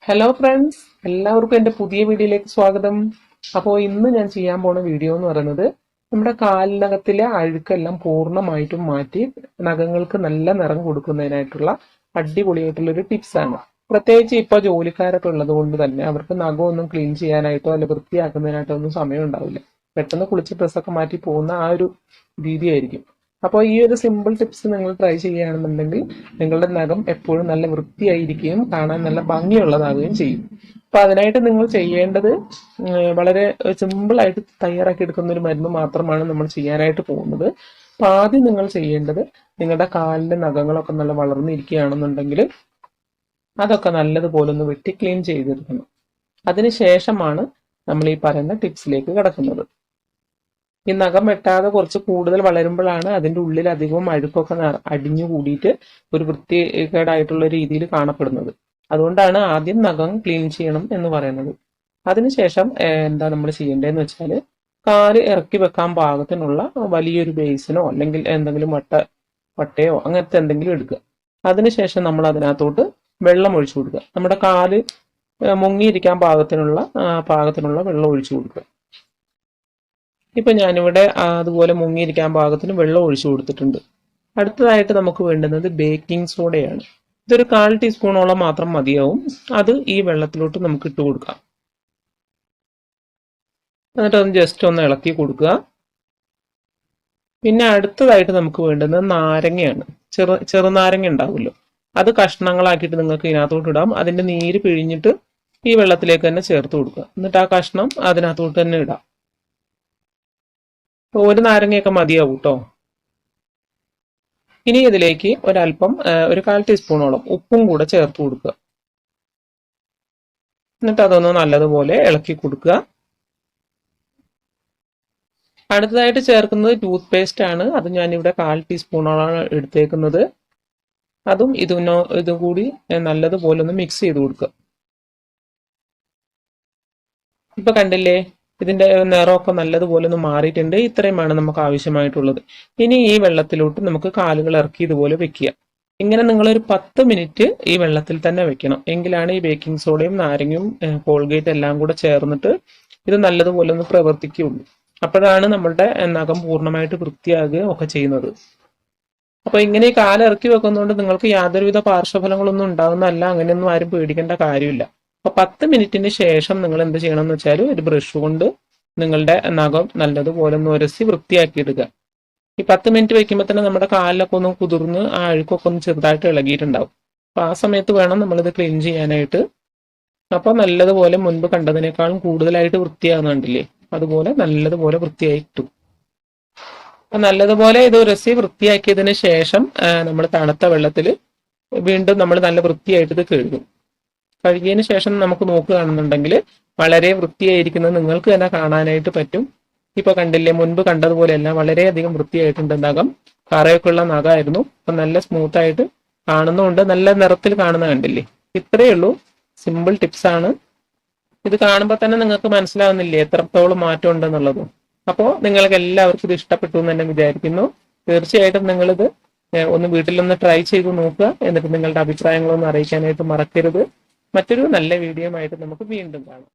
Hello friends, എല്ലാവർക്കും എൻ്റെ പുതിയ വീഡിയോയിലേക്ക് സ്വാഗതം. അപ്പോൾ ഇന്ന് ഞാൻ ചെയ്യാൻ പോണ വീഡിയോ എന്ന് പറയുന്നത് നമ്മുടെ കാലിനകത്തിലെ അഴുക്കെല്ലാം പൂർണ്ണമായിട്ടും മാറ്റി നഖങ്ങൾക്ക് നല്ല നിറം കൊടുക്കുന്നതിനായിട്ടുള്ള അടിപൊളിയായിട്ടുള്ള ഒരു ടിപ്സ് ആണ്. പ്രത്യേകിച്ച് ഇപ്പോൾ ജോലിക്കാരൊക്കെ ഉള്ളത് കൊണ്ട് തന്നെ അവർക്ക് നഖമൊന്നും ക്ലീൻ ചെയ്യാനായിട്ടോ അല്ല വൃത്തിയാക്കുന്നതിനായിട്ടോ ഒന്നും സമയം ഉണ്ടാവില്ല. പെട്ടെന്ന് കുളിച്ച് ഡ്രസ്സൊക്കെ മാറ്റി പോകുന്ന ആ ഒരു രീതിയായിരിക്കും. അപ്പോൾ ഈ ഒരു സിമ്പിൾ ടിപ്സ് നിങ്ങൾ ട്രൈ ചെയ്യുകയാണെന്നുണ്ടെങ്കിൽ നിങ്ങളുടെ നഖം എപ്പോഴും നല്ല വൃത്തിയായിരിക്കുകയും കാണാൻ നല്ല ഭംഗിയുള്ളതാവുകയും ചെയ്യും. അപ്പൊ അതിനായിട്ട് നിങ്ങൾ ചെയ്യേണ്ടത് വളരെ സിമ്പിൾ ആയിട്ട് തയ്യാറാക്കി എടുക്കുന്ന ഒരു മരുന്ന് മാത്രമാണ് നമ്മൾ ചെയ്യാനായിട്ട് പോകുന്നത്. അപ്പൊ ആദ്യം നിങ്ങൾ ചെയ്യേണ്ടത് നിങ്ങളുടെ കാലിന്റെ നഖങ്ങളൊക്കെ നല്ല വളർന്നിരിക്കുകയാണെന്നുണ്ടെങ്കിൽ അതൊക്കെ നല്ലതുപോലെ ഒന്ന് വെട്ടി ക്ലീൻ ചെയ്തെടുക്കണം. അതിനുശേഷമാണ് നമ്മൾ ഈ പറയുന്ന ടിപ്സിലേക്ക് കിടക്കുന്നത്. ഈ നഖം വെട്ടാതെ കുറച്ച് കൂടുതൽ വളരുമ്പോഴാണ് അതിൻ്റെ ഉള്ളിൽ അധികവും അഴുക്കൊക്കെ അടിഞ്ഞു കൂടിയിട്ട് ഒരു വൃത്തികേടായിട്ടുള്ള രീതിയിൽ കാണപ്പെടുന്നത്. അതുകൊണ്ടാണ് ആദ്യം നഖം ക്ലീൻ ചെയ്യണം എന്ന് പറയുന്നത്. അതിനുശേഷം എന്താ നമ്മൾ ചെയ്യേണ്ടതെന്ന് വെച്ചാൽ കാല് ഇറക്കി വെക്കാൻ പാകത്തിനുള്ള വലിയൊരു ബേസിനോ അല്ലെങ്കിൽ എന്തെങ്കിലും വട്ടയോ അങ്ങനത്തെ എന്തെങ്കിലും എടുക്കുക. അതിനുശേഷം നമ്മൾ അതിനകത്തോട്ട് വെള്ളം ഒഴിച്ചു കൊടുക്കുക. നമ്മുടെ കാല് മുങ്ങിയിരിക്കാൻ പാകത്തിനുള്ള വെള്ളം ഒഴിച്ചു കൊടുക്കുക. ഇപ്പൊ ഞാനിവിടെ അതുപോലെ മുങ്ങിയിരിക്കാൻ പാകത്തിന് വെള്ളം ഒഴിച്ചു കൊടുത്തിട്ടുണ്ട്. അടുത്തതായിട്ട് നമുക്ക് വേണ്ടുന്നത് ബേക്കിംഗ് സോഡയാണ്. ഇതൊരു 1/4 ടീസ്പൂണോളം മാത്രം മതിയാവും. അത് ഈ വെള്ളത്തിലോട്ട് നമുക്ക് ഇട്ട് കൊടുക്കാം. എന്നിട്ട് ഒന്ന് ജസ്റ്റ് ഒന്ന് ഇളക്കി കൊടുക്കുക. പിന്നെ അടുത്തതായിട്ട് നമുക്ക് വേണ്ടുന്നത് നാരങ്ങയാണ്. ചെറുനാരങ്ങ ഉണ്ടാവുമല്ലോ, അത് കഷ്ണങ്ങളാക്കിയിട്ട് നിങ്ങൾക്ക് ഇതിനകത്തോട്ട് ഇടാം. അതിന്റെ നീര് പിഴിഞ്ഞിട്ട് ഈ വെള്ളത്തിലേക്ക് തന്നെ ചേർത്ത് കൊടുക്കുക. എന്നിട്ട് ആ കഷ്ണം അതിനകത്തോട്ട് തന്നെ ഇടാം. ഒരു നാരങ്ങയൊക്കെ മതിയാവും കേട്ടോ. ഇനി ഇതിലേക്ക് ഒരല്പം ഒരു 1/4 ടീസ്പൂണോളം ഉപ്പും കൂടെ ചേർത്ത് കൊടുക്കുക. എന്നിട്ട് അതൊന്ന് നല്ലതുപോലെ ഇളക്കി കൊടുക്കുക. അടുത്തതായിട്ട് ചേർക്കുന്നത് ടൂത്ത് പേസ്റ്റ് ആണ്. അത് ഞാനിവിടെ 1/4 ടീസ്പൂണോളാണ് എടുത്തേക്കുന്നത്. അതും ഇതുകൂടി നല്ലതുപോലെ ഒന്ന് മിക്സ് ചെയ്ത് കൊടുക്കുക. ഇപ്പൊ കണ്ടില്ലേ, ഇതിന്റെ നിറമൊക്കെ നല്ലതുപോലെ ഒന്ന് മാറിയിട്ടുണ്ട്. ഇത്രയുമാണ് നമുക്ക് ആവശ്യമായിട്ടുള്ളത്. ഇനി ഈ വെള്ളത്തിലോട്ട് നമുക്ക് കാലുകൾ ഇറക്കി ഇതുപോലെ വെക്കുക. ഇങ്ങനെ നിങ്ങളൊരു 10 മിനിറ്റ് ഈ വെള്ളത്തിൽ തന്നെ വെക്കണം. എങ്കിലാണ് ഈ ബേക്കിംഗ് സോഡയും നാരങ്ങയും കോൾഗേറ്റ് എല്ലാം കൂടെ ചേർന്നിട്ട് ഇത് നല്ലതുപോലെ ഒന്ന് പ്രവർത്തിക്കുകയുള്ളൂ. അപ്പോഴാണ് നമ്മളുടെ നഖം പൂർണ്ണമായിട്ട് വൃത്തിയാകുകയും ഒക്കെ ചെയ്യുന്നത്. അപ്പൊ ഇങ്ങനെ ഈ കാലിറക്കി വെക്കുന്നതുകൊണ്ട് നിങ്ങൾക്ക് യാതൊരുവിധ പാർശ്വഫലങ്ങളൊന്നും ഉണ്ടാകുന്നതല്ല. അങ്ങനെയൊന്നും ആരും പേടിക്കേണ്ട കാര്യമില്ല. അപ്പൊ 10 മിനിറ്റിന് ശേഷം നിങ്ങൾ എന്ത് ചെയ്യണം എന്ന് വെച്ചാൽ ഒരു ബ്രഷ് കൊണ്ട് നിങ്ങളുടെ നഖം നല്ലതുപോലെ ഒന്ന് ഉരസി വൃത്തിയാക്കി എടുക്കുക. ഈ 10 മിനിറ്റ് വെക്കുമ്പോൾ തന്നെ നമ്മുടെ കാലിലൊക്കെ ഒന്ന് കുതിർന്ന് ആ അഴുക്കൊക്കെ ഒന്ന് ചെറുതായിട്ട് ഇളകിയിട്ടുണ്ടാവും. അപ്പൊ ആ സമയത്ത് വേണം നമ്മളിത് ക്ലീൻ ചെയ്യാനായിട്ട്. അപ്പൊ നല്ലതുപോലെ മുൻപ് കണ്ടതിനേക്കാളും കൂടുതലായിട്ട് വൃത്തിയാകുന്നുണ്ടല്ലേ, അതുപോലെ നല്ലതുപോലെ വൃത്തിയായി കിട്ടും. അപ്പൊ നല്ലതുപോലെ ഇത് ഉരസി വൃത്തിയാക്കിയതിന് ശേഷം നമ്മൾ തണുത്ത വെള്ളത്തിൽ വീണ്ടും നമ്മൾ നല്ല വൃത്തിയായിട്ട് ഇത് കഴുകും. കഴുകിയതിന് ശേഷം നമുക്ക് നോക്കുകയാണെന്നുണ്ടെങ്കിൽ വളരെ വൃത്തിയായിരിക്കുന്നത് നിങ്ങൾക്ക് തന്നെ കാണാനായിട്ട് പറ്റും. ഇപ്പൊ കണ്ടില്ലേ, മുൻപ് കണ്ടതുപോലെയല്ല, വളരെയധികം വൃത്തിയായിട്ടുണ്ട് നഖം. കറയൊക്കെ ഉള്ള നഖമായിരുന്നു. അപ്പൊ നല്ല സ്മൂത്ത് ആയിട്ട് കാണുന്നുണ്ട്, നല്ല നിറത്തിൽ കാണുന്ന കണ്ടില്ലേ. ഇത്രയേ ഉള്ളൂ, സിമ്പിൾ ടിപ്സ് ആണ്. ഇത് കാണുമ്പോൾ തന്നെ നിങ്ങൾക്ക് മനസ്സിലാവുന്നില്ലേ എത്രത്തോളം മാറ്റം ഉണ്ടെന്നുള്ളത്. അപ്പോൾ നിങ്ങൾക്ക് എല്ലാവർക്കും ഇത് ഇഷ്ടപ്പെട്ടു എന്ന് തന്നെ വിചാരിക്കുന്നു. തീർച്ചയായിട്ടും നിങ്ങളിത് ഒന്ന് വീട്ടിലൊന്ന് ട്രൈ ചെയ്ത് നോക്കുക. എന്നിട്ട് നിങ്ങളുടെ അഭിപ്രായങ്ങളൊന്ന് അറിയിക്കാനായിട്ട് മറക്കരുത്. മറ്റൊരു നല്ല വീഡിയോ ആയിട്ട് നമുക്ക് വീണ്ടും കാണാം.